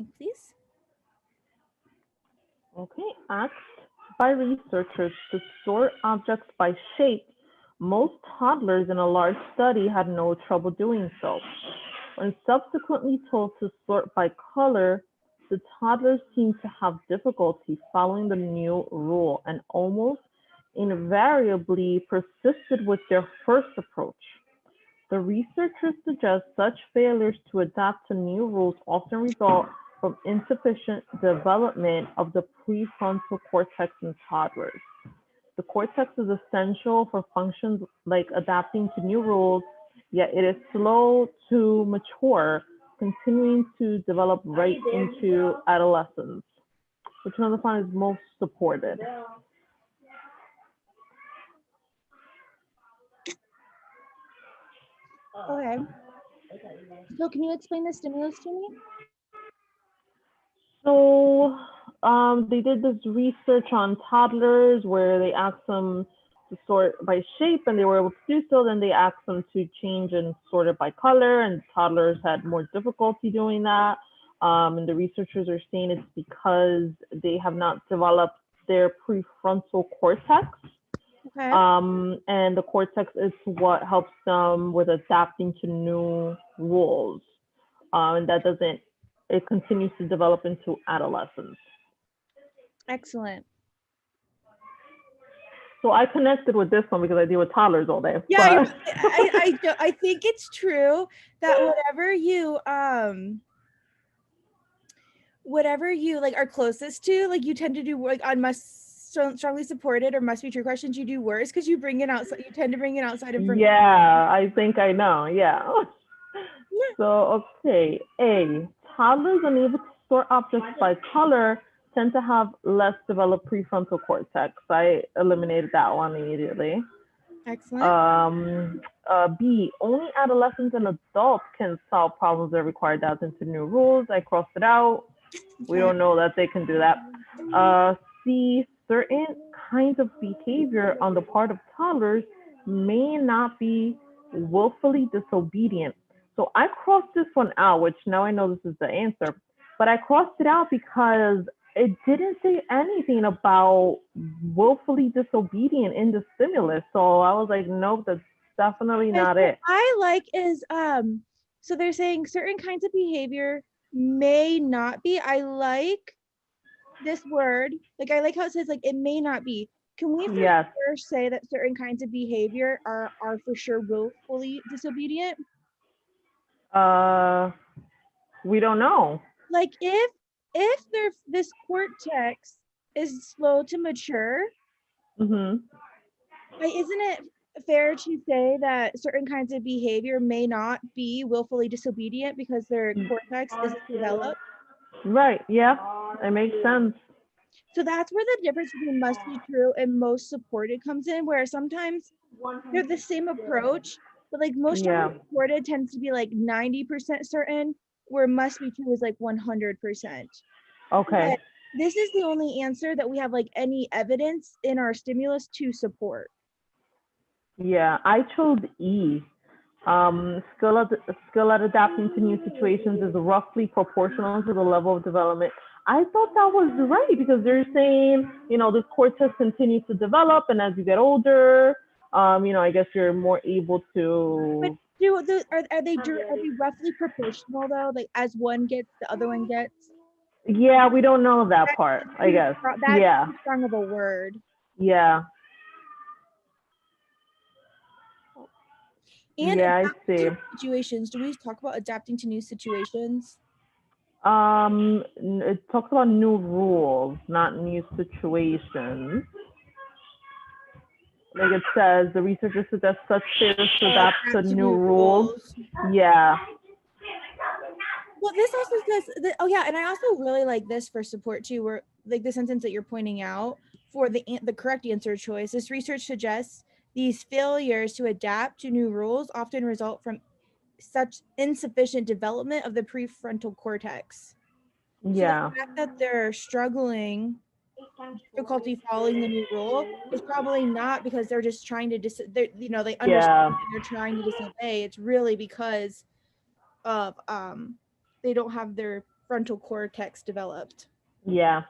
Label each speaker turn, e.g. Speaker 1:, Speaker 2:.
Speaker 1: please.
Speaker 2: Okay, asked by researchers to sort objects by shape, most toddlers in a large study had no trouble doing so. When subsequently told to sort by color, the toddlers seemed to have difficulty following the new rule and almost invariably persisted with their first approach. The researchers suggest such failures to adapt to new rules often result from insufficient development of the prefrontal cortex in toddlers. The cortex is essential for functions like adapting to new rules, yet it is slow to mature, continuing to develop right into adolescence. Which one of the fun is most supported?
Speaker 1: Okay. So can you explain the stimulus to me?
Speaker 2: So they did this research on toddlers where they asked them to sort by shape and they were able to do so. Then they asked them to change and sort it by color, and toddlers had more difficulty doing that. And the researchers are saying it's because they have not developed their prefrontal cortex.
Speaker 1: Okay.
Speaker 2: And the cortex is what helps them with adapting to new rules. And that doesn't, it continues to develop into adolescence.
Speaker 1: Excellent.
Speaker 2: So I connected with this one because I deal with toddlers all day.
Speaker 1: Yeah,
Speaker 2: But
Speaker 1: I think it's true that whatever you like are closest to, like you tend to do like on must strongly supported or must be true questions, you do worse because you bring it outside. You tend to bring in outside information.
Speaker 2: yeah, I think I know. Yeah.
Speaker 1: Yeah.
Speaker 2: So, okay. A, toddlers unable to sort objects by color tend to have less developed prefrontal cortex. I eliminated that one immediately.
Speaker 1: Excellent.
Speaker 2: B, only adolescents and adults can solve problems that require adapting to new rules. I crossed it out. We
Speaker 1: Okay.
Speaker 2: don't know that they can do that. C, certain kinds of behavior on the part of toddlers may not be willfully disobedient. So I crossed this one out, which now I know this is the answer, but I crossed it out because it didn't say anything about willfully disobedient in the stimulus. So I was like, nope, that's definitely
Speaker 1: Okay,
Speaker 2: not
Speaker 1: so
Speaker 2: it.
Speaker 1: I like is so they're saying certain kinds of behavior may not be. I like this word. Like I like how it says like it may not be. Can we for
Speaker 2: Yes.
Speaker 1: sure say that certain kinds of behavior are for sure willfully disobedient?
Speaker 2: Uh, we don't know.
Speaker 1: Like if their this cortex is slow to mature,
Speaker 2: Hmm.
Speaker 1: isn't it fair to say that certain kinds of behavior may not be willfully disobedient because their cortex isn't developed?
Speaker 2: Right. Yeah. It makes sense.
Speaker 1: So that's where the difference between must be true and most supported comes in, where sometimes they're the same approach, but like most strongly
Speaker 2: Yeah.
Speaker 1: supported tends to be like 90% certain, where must be true is like 100%.
Speaker 2: Okay.
Speaker 1: But this is the only answer that we have like any evidence in our stimulus to support.
Speaker 2: Yeah. I chose E. Skill at adapting to new situations is roughly proportional to the level of development. I thought that was right because they're saying, this cortex continues to develop, and as you get older, I guess you're more able
Speaker 1: But
Speaker 2: to.
Speaker 1: are they roughly proportional though? Like as one gets, the other one gets.
Speaker 2: Yeah, we don't know that
Speaker 1: That's
Speaker 2: part, I guess.
Speaker 1: that's
Speaker 2: Yeah.
Speaker 1: too strong of a word.
Speaker 2: Yeah.
Speaker 1: And
Speaker 2: Yeah, I
Speaker 1: adapting to
Speaker 2: see.
Speaker 1: new situations. Do we talk about adapting to new situations?
Speaker 2: It talks about new rules, not new situations. Like it says, the researchers suggest such failures to adapt to
Speaker 1: Adapt to
Speaker 2: new
Speaker 1: new
Speaker 2: rules.
Speaker 1: rules.
Speaker 2: Yeah.
Speaker 1: Well, this also says, oh yeah, and I also really like this for support too, where like the sentence that you're pointing out for the correct answer choice. This research suggests these failures to adapt to new rules often result from such insufficient development of the prefrontal cortex. So the
Speaker 2: Yeah.
Speaker 1: fact that they're struggling, difficulty following the new rule is probably not because they're just trying to they understand
Speaker 2: Yeah.
Speaker 1: and they're trying to disobey. It's really because of they don't have their frontal cortex developed.
Speaker 2: Yeah,